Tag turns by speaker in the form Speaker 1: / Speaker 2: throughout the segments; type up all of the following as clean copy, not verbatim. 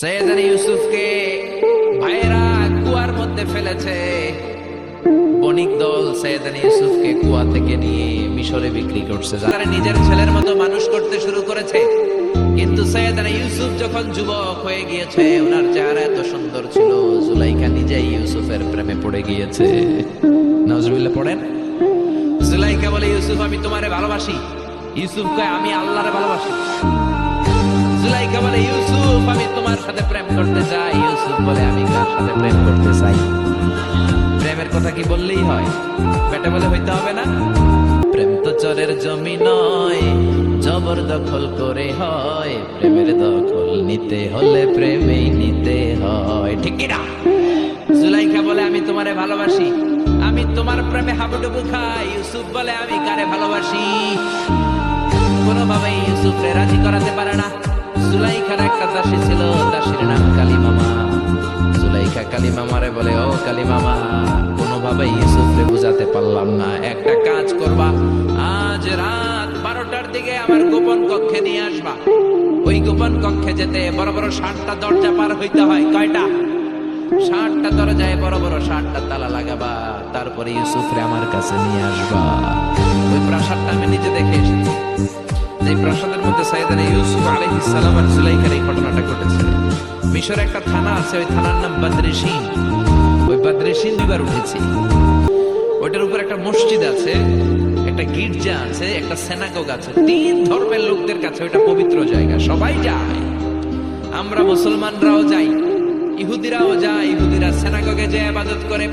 Speaker 1: সৈয়দনা ইউসুফকে ভাইয়েরা কুয়ার মধ্যে ফেলেছে। বণিক দল সৈয়দনা ইউসুফকে কুয়া থেকে নিয়ে মিশরে বিক্রি করছে, যারা নিজের ছেলের মতো মানুষ করতে শুরু করেছে। কিন্তু সৈয়দনা ইউসুফ যখন যুবক হয়ে গিয়েছে, ওনার চেহারা এত সুন্দর ছিল, জুলাইখা নিজেই ইউসুফের প্রেমে পড়ে গিয়েছে। নাউজুবিল্লাহ পড়েন। জুলাইখা বলে, ইউসুফ আমি তোমারে ভালোবাসি। ইউসুফ কয়, আমি আল্লাহরে ভালোবাসি। জুলাইখা বলে, ইউসুফ আমি তোমার সাথে প্রেম করতে চাই। ইউসুফ বলে, আমি কার সাথে প্রেম করতে চাই? প্রেমের কথা কি বললেই হয়? বেটা বলে হইতে হবে না? প্রেম তো চরের জমি নয়, জবরদখল করে হয়। প্রেমের দখল নিতে হলে প্রেমেই নিতে হয়, ঠিক কি না? জুলাইখা বলে, আমি তোমারে ভালোবাসি, আমি তোমার প্রেমে হাবুডুবু খাই। ইউসুফ বলে, আমি কারে ভালোবাসি? কোনোভাবেই ইউসুফরে রাজি করাতে পারে না। জুলাইখার একটা দাসী ছিল, দাসীর নাম কালিমামা। জুলাইখা কালিমামারে বলে, ও কালিমামা, কোনোভাবেই ইউসুফরে বুঝাতে পারলাম না। একটা কাজ করবা, আজ রাত 12টার দিকে আমার গোপন কক্ষে নিয়ে আসবা। ওই গোপন কক্ষে যেতে বড় বড় 60টা দরজা পার হইতে হয়। কয়টা? 60টা দরজায় বড় বড় 60টা তালা লাগাবা। তারপরে ইউসুফরে আমার কাছে নিয়ে আসবা। ওই প্রাসাদটা আমি নিজে দেখে এসেছি। যে প্রাসাদের মধ্যে সৈয়দনা ইউসুফ আলাইহিস সালাম আর জুলাইখার এই ঘটনাটা ঘটেছে। মিশরে একটা থানা আছে, ওই থানার নাম বদরেশিন। ওই বদরেশিন দুইবার উঠেছি। ওইটার উপর একটা মসজিদ আছে, একটা গির্জা আছে, একটা সিনাগোগ আছে। 3 ধর্মের লোকদের কাছে ওইটা পবিত্র জায়গা, সবাই যায়। আমরা মুসলমানরাও যাই, ইহুদিরাও যায়। ইহুদিরা সিনাগোগে যে ইবাদত করে,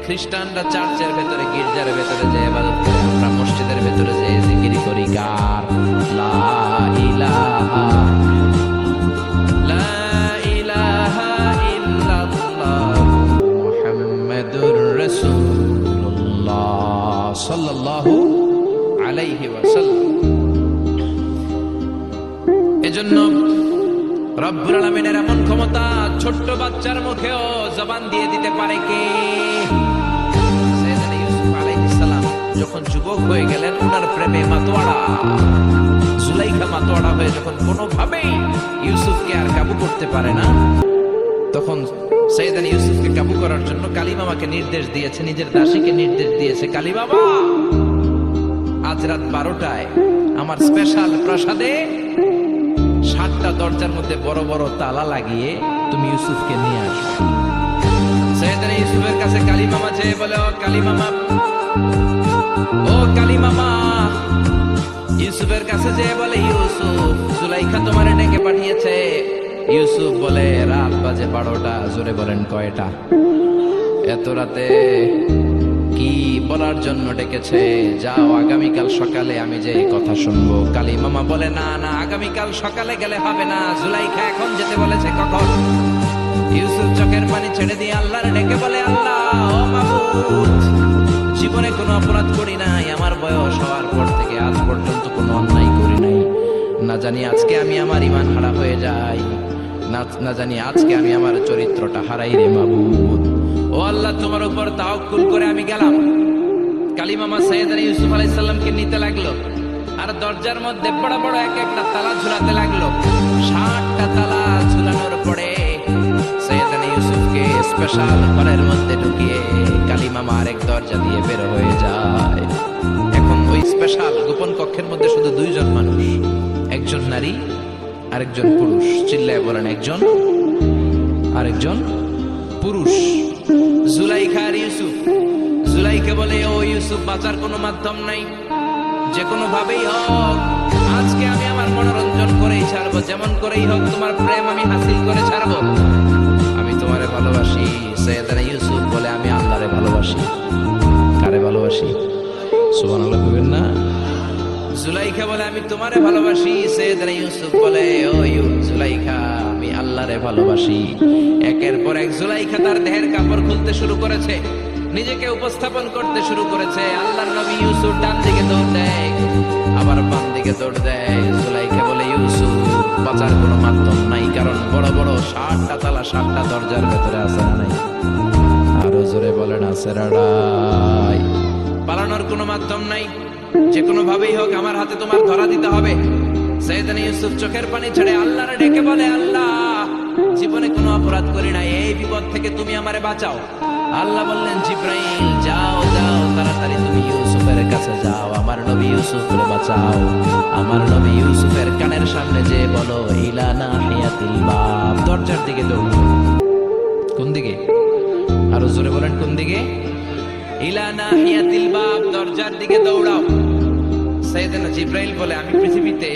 Speaker 1: খ্রিস্টানরা চার্চের ভেতরে, গির্জার ভেতরে যে ইবাদত করে। আমরা মসজিদের ভেতরে যে জিকির করি, গার লা ইলাহা লা ইলাহা ইল্লাল্লাহ মুহাম্মাদুর রাসূলুল্লাহ সাল্লাল্লাহু আলাইহি ওয়াসাল্লাম। এজন্য রব্বুল আলামিনের এমন ক্ষমতা, ছোট্ট বাচ্চার মুখেও জবান দিয়ে দিতে পারে কে? সৈয়দনা ইউসুফ আলাইহিস সালাম যখন যুবক হয়ে গেলেন, ওনার প্রেমে মাতোয়ারা। জুলাইখা মাতোয়ারা হয়ে যখন কোনোভাবেই ইউসুফকে আর কাবু করতে পারে না, তখন সৈয়দনা ইউসুফকে কাবু করার জন্য কালিমামাকে নির্দেশ দিয়েছে, নিজের দাসীকে নির্দেশ দিয়েছে, কালিমামা আজ রাত 12টায় আমার স্পেশাল প্রাসাদে 60টা দরজার মধ্যে বড় বড় তালা লাগিয়ে তুমি ইউসুফকে নিয়ে আসো। সৈয়দনা ইউসুফের কাছে কালিমামা যেয়ে বলে, ও কালিমামা, ও কালিমামা। ইউসুফের কাছে যেয়ে বলে, ইউসুফ, জুলাইখা তোমারে ডেকে পাঠিয়েছে। ইউসুফ বলে, রাত বাজে 12টা। জোরে বলেন, কয়টা? এত রাতে কি বলার জন্য ডেকেছে? যাও, আগামীকাল সকালে আমি যে কথা শুনবো। কালিমামা বলে, না না, আগামীকাল সকালে গেলে হবে না, জুলাইখা এখন যেতে বলেছে। কখন? ইউসুফ চোখের পানি ছেড়ে দিয়ে আল্লাহর ডেকে বলে, আল্লাহ, ও মাবুদ, জীবনে কোনো অপরাধ করি নাই। আমার বয়স হওয়ার পর থেকে আজ পর্যন্ত কোনো অন্যায় করি নাই। না জানি আজকে আমি আমার ঈমান হারা হয়ে যাই, না জানি আজকে আমি আমার চরিত্রটা হারাই রে মাবুদ। ও আল্লাহ, তোমার উপর তাওয়াক্কুল করে আমি গেলাম। কালিমামা সৈয়দনা ইউসুফ আলাইহিস সালামকে নিতে লাগলো, আর দরজার মধ্যে বড় বড় এক একটা তালা ঝুলাতে লাগলো। 60টা তালা ঝুলানোর পরে সৈয়দনা ইউসুফকে স্পেশাল ঘরের মধ্যে ঢুকিয়ে কালিমামা আরেক দরজা দিয়ে বের হয়ে যায়। এখন ওই স্পেশাল গোপন কক্ষের মধ্যে শুধু 2 জন মানুষ, একজন নারী আরেকজন পুরুষ। চিল্লায় বলেন, একজন আরেকজন পুরুষ। জুলাইখা আর ইউসুফ। জুলাইখা বলে, ও ইউসুফ, বাঁচার কোনো মাধ্যম নাই, যে কোনো ভাবেই হোক আজকে আমি আমার মনোরঞ্জন করেই ছাড়বো, যেমন করেই হোক তোমার প্রেম আমি হাসিল করে ছাড়বো। আমি তোমারে ভালোবাসি। সৈয়দনা ইউসুফ বলে, আমি আল্লাহরে ভালোবাসি। কারে ভালোবাসি? সুবহানাল্লাহ বলবেন না? জুলাইখা বলে, আমি তোমারে ভালোবাসি। সৈয়দনা ইউসুফ বলে, ও জুলাইখা, আমি আল্লাহরে ভালোবাসি। একের পর এক জুলাইখা তার দেহের কাপড় খুলতে শুরু করেছে, নিজেকে উপস্থাপন করতে শুরু করেছে। আল্লাহর নবী ইউসুফ ডান দিকে দৌড় দেয়, আবার বাম দিকে দৌড় দেয়। জুলাইখা বলে, ইউসুফ, বাঁচার কোনো মাধ্যম নাই, কারণ বড় বড় 60টা তালা 60টা দরজার ভেতরে আছে না নাই? আরো জোরে বলেন, আছে রাড়াই। পালানোর কোনো মাধ্যম নাই, যে কোনো ভাবেই হোক আমার হাতে তোমার ধরা দিতে হবে। সৈয়দনা ইউসুফ চোখের পানি ছেড়ে আল্লাহরে ডেকে বলে, আল্লাহ, জীবনে কোনো অপরাধ করি না, এই বিপদ থেকে তুমি আমারে বাঁচাও। আল্লাহ বললেন জিব্রাইল যাও যাও তাড়াতাড়ি তুমি ইউসুফের কাছে যাও, আমার নবী ইউসুফকে বাঁচাও। আমার নবী ইউসুফের কানের সামনে যে বলো ইলা নাহিয়াতিল বাব, দরজার দিকে দৌড়ো। কোন দিকে? আরো জোরে বলেন কোন দিকে? ইলা নাহিয়াতিল বাব, দরজার দিকে দৌড়াও। সাইয়েদনা জিব্রাইল বলে আমি পৃথিবীতে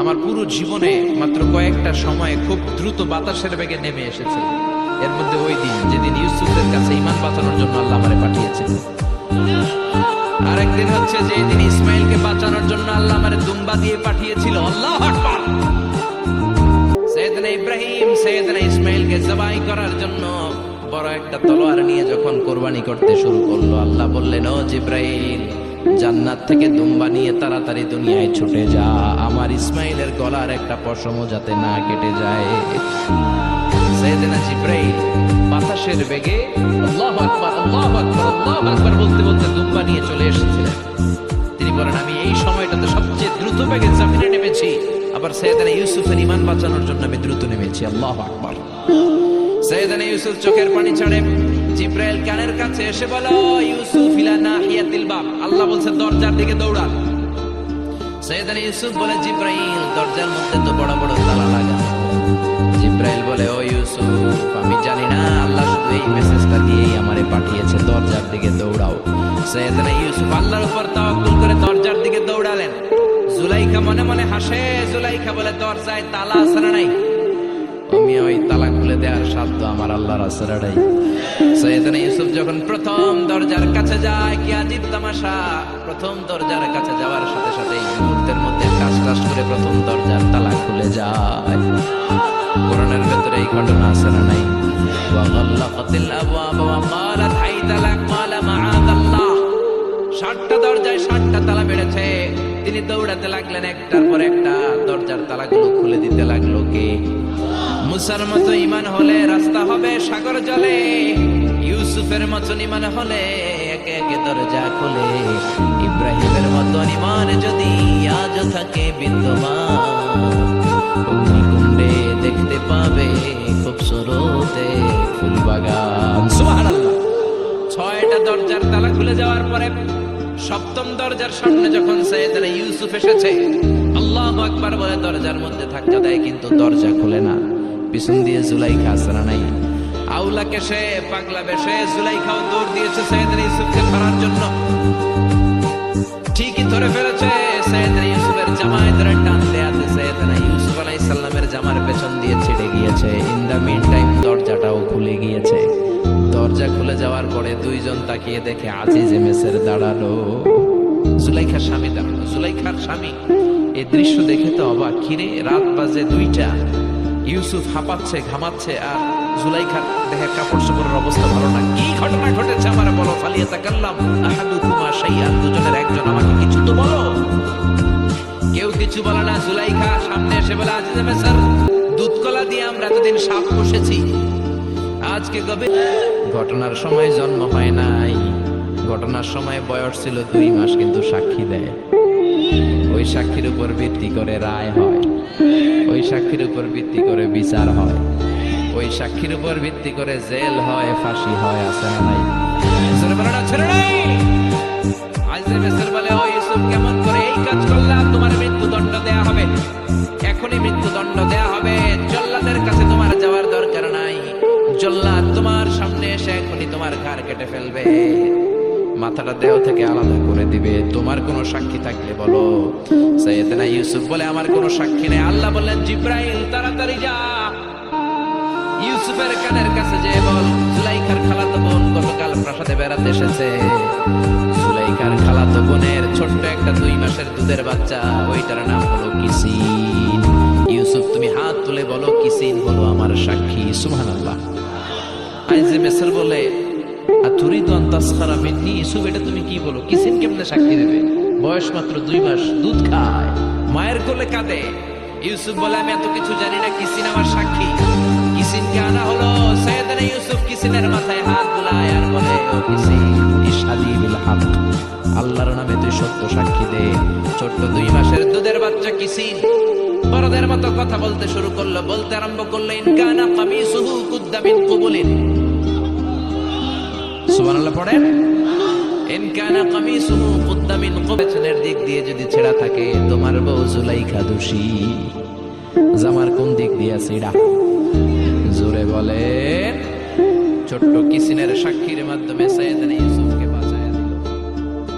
Speaker 1: আমার পুরো জীবনে মাত্র কয়েকটা সময়ে খুব দ্রুত বাতাসের বেগে নেমে এসেছে, এর মধ্যে ওই দিন যেদিন ইউসুফের কাছে ঈমান বাঁচানোর জন্য আল্লাহ আমারে পাঠিয়েছিলেন। আরেকদিন হচ্ছে যে দিন ইসমাইলকে বাঁচানোর জন্য আল্লাহ আমারে দুম্বা দিয়ে পাঠিয়েছিল। আল্লাহু আকবার। সাইয়েদনা ইব্রাহিম সাইয়েদনা ইসমাইলকে জবাই করার জন্য বড় একটা তলোয়ার নিয়ে যখন কোরবানি করতে শুরু করলো, আল্লাহ বললেন ও জিব্রাইল জান্নাত থেকে দুম্বা নিয়ে তাড়াতাড়ি দুনিয়ায় ছুটে যা, আমার ইসমাইলের গলার একটা পশমও যাতে না কেটে যায়। সাইয়েদনা জিব্রাইল বাতাসের বেগে আল্লাহু আকবার আল্লাহু আকবার আল্লাহু আকবার বলতে বলতে দুম্বা নিয়ে চলে এসেছিলেন। তিনি বলেন আমি এই সময়টাতে সবচেয়ে দ্রুত বেগে জমিনে নেমেছি, আবার সাইয়েদনা ইউসুফের ঈমান বাঁচানোর জন্য আমি দ্রুত নেমেছি। আল্লাহু আকবার। সাইয়েদনা ইউসুফ চোখের পানি ছাড়ে, জিব্রাইল কানের কাছে এসে বলো ইউসুফ ইলা নাহিয়াতিল বাব, আল্লাহ বলছে দরজার দিকে দৌড়ান। সাইয়েদনা ইউসুফ বলে জিব্রাইল দরজার মধ্যে তো বড় বড় তালা লাগা। জিব্রাইল বলে ও ইউসুফ আমি জানি না, আল্লাহ শুধু এই মেসেজটা দিয়েই আমারে পাঠিয়েছে, দরজার দিকে দৌড়াও। সাইয়েদনা ইউসুফ আল্লাহর উপর তাওয়াক্কুল করে দরজার দিকে দৌড়ালেন। জুলাইখা মনে মনে হাসে, জুলাইখা বলে দরজায় তালা আছে না নাই? আমি ওই তালা খুলে দেওয়ার সাধ্য আমার আল্লাহর আছে না নাই? সাইয়েদনা ইউসুফ যখন প্রথম দরজার কাছে যায়, কি আজীব তামাশা, প্রথম দরজার কাছে যাওয়ার সাথে সাথে মুহূর্তের মধ্যে টাস টাস করে প্রথম দরজার তালা খুলে যায়। কোরআনের ভেতরে এই ঘটনা আছে না নাই? ওয়া গাল্লাকাতিল আবওয়াব ওয়া ক্বালাত হাইতা লাক ক্বালা মাআদাল্লাহ। 60টা দরজায় 60টা তালা বেড়েছে। তিনি দৌড়াতে লাগলেন, একটার পর একটা দরজার তালাগুলো খুলে দিতে লাগলো কে? মুসার মতো ঈমান হলে রাস্তা হবে সাগর জলে, ইউসুফের মতো ঈমান হলে একে একে দরজা খুলে। ইব্রাহিমের মতো ঈমান যদি আজও থাকে বিদ্যমান, অগ্নিকুণ্ডে দেখতে পাবে খুবসুরতে ফুলবাগান। সুবহানাল্লাহ। 6টা দরজার তালা খুলে যাওয়ার পরে সপ্তম দরজার সামনে যখন সাইয়েদনা ইউসুফ এসেছে, আল্লাহু আকবার বলে দরজার মধ্যে ধাক্কা দেয়, কিন্তু দরজা খুলে না। পিছন দিয়ে জুলাইখা আছে না নাই? আউলা কেশে পাগলা বেশে জুলাইখাও দৌড় দিয়েছে সাইয়েদনা ইউসুফকে ধরার জন্য। ঠিকই ধরে ফেলেছে। সাইয়েদনা ইউসুফের জামায় ধরে টান দেয়াতে সাইয়েদনা ইউসুফ আলাইহিস সালামের জামার পেছন দিয়ে ছিঁড়ে গিয়েছে। ইন দা মিন টাইম দরজাটাও খুলে গিয়েছে। দরজা খুলে যাওয়ার পরে দুইজন তাকিয়ে দেখে আজিজে মেসের দাঁড়ালো, জুলাইখার স্বামী দাঁড়ানো। জুলাইখার স্বামী এই দৃশ্য দেখে তো অবাক, কিরে রাত বাজে 2টা, ইউসুফ হাঁপাচ্ছে ঘামাচ্ছে আর জুলাইখার দেহের কাপড় চোপড়ের অবস্থা ভালো না। কি ঘটনা ঘটেছে আমার বলো। ফালিয়াতাকাল্লাম আহাদুকুমা শাইআন, দুজনের একজন আমাকে কিছু তো বলো। কেউ কিছু বলে না। জুলাইখা সামনে এসে বলে আজিজে মেসর দুধ কলা দিয়ে আমরা এতদিন সাপ বসেছি, আজকে গভীর ঘটনার সময় জন্ম হয় নাই, ঘটনার সময় বয়স ছিল 2 মাস, কিন্তু সাক্ষী দেয়। ওই সাক্ষীর উপর ভিত্তি করে রায় হয়, ওই সাক্ষীর উপর ভিত্তি করে বিচার হয়, ওই সাক্ষীর উপর ভিত্তি করে জেল হয়, ফাঁসি হয়। আছে না নাই? ছেড়ে নাই। আজিজে মেসর বলে ও ইউসুফ কেমন করে এই কাজ করলে? তোমার মৃত্যুদণ্ড দেয়া হবে, এখনই মৃত্যুদণ্ড দেয়া হবে। জল্লাদের কাছে তোমার যাওয়ার দরকার নাই, জল্লাদ তোমার সামনে এসে এখনই তোমার ঘাড় কেটে ফেলবে, মাথাটা দেহ থেকে আলাদা করে দিবে। তোমার কোনো সাক্ষী থাকলে বলো। সাইয়েদনা ইউসুফ বলে আমার কোনো সাক্ষী নেই। আল্লাহ বললেন জিব্রাইল তাড়াতাড়ি যা, ইউসুফের কানের কাছে যে বল জুলাইখার খালাতো বোন গতকাল প্রাসাদে বেড়াতে এসেছে। জুলাইখার খালাতো বোনের ছোট্ট একটা 2 মাসের দুধের বাচ্চা, ওইটার নাম হলো কিসিন। ইউসুফ তুমি হাত তুলে বলো কিসিন হলো আমার সাক্ষী। সুবহানাল্লাহ। আজিজে মেসর বলে আতুরিদু আন তাসখারা মিন্নি, ইউসুফ এটা তুমি কি বলো? কিসিন কেমনে সাক্ষী দেবে? বয়স মাত্র 2 মাস, দুধ খায়, মায়ের কোলে কাঁদে। ইউসুফ বলে আমি এত কিছু জানি না, কিসিন আমার সাক্ষী। কিসিনকে আনা হলো। সাইয়েদনা ইউসুফ কিসিনের মাথায় হাত বুলায় আর বলে ও কিসিন ইশহাদি বিল হক, আল্লাহর নামে তুই সত্য সাক্ষী দে। ছোট্ট 2 মাসের দুধের বাচ্চা কিসিন বড়দের মতো কথা বলতে শুরু করলো, বলতে আরম্ভ করলো, ইন কানা কামিসুহু কুদ্দা মিন কুবুলিন। সুবহানাল্লাহ পড়েন। ইন কানা কামিসুহু কুদ্দা মিন কুবুলিন, পেছনের দিক দিয়ে যদি ছেঁড়া থাকে তোমার বউ জুলাইখা দোষী। জামার কোন দিক দিয়ে ছেঁড়া? জোরে বলেন। ছোট্ট কিসিনের সাক্ষীর মাধ্যমে সাইয়েদনা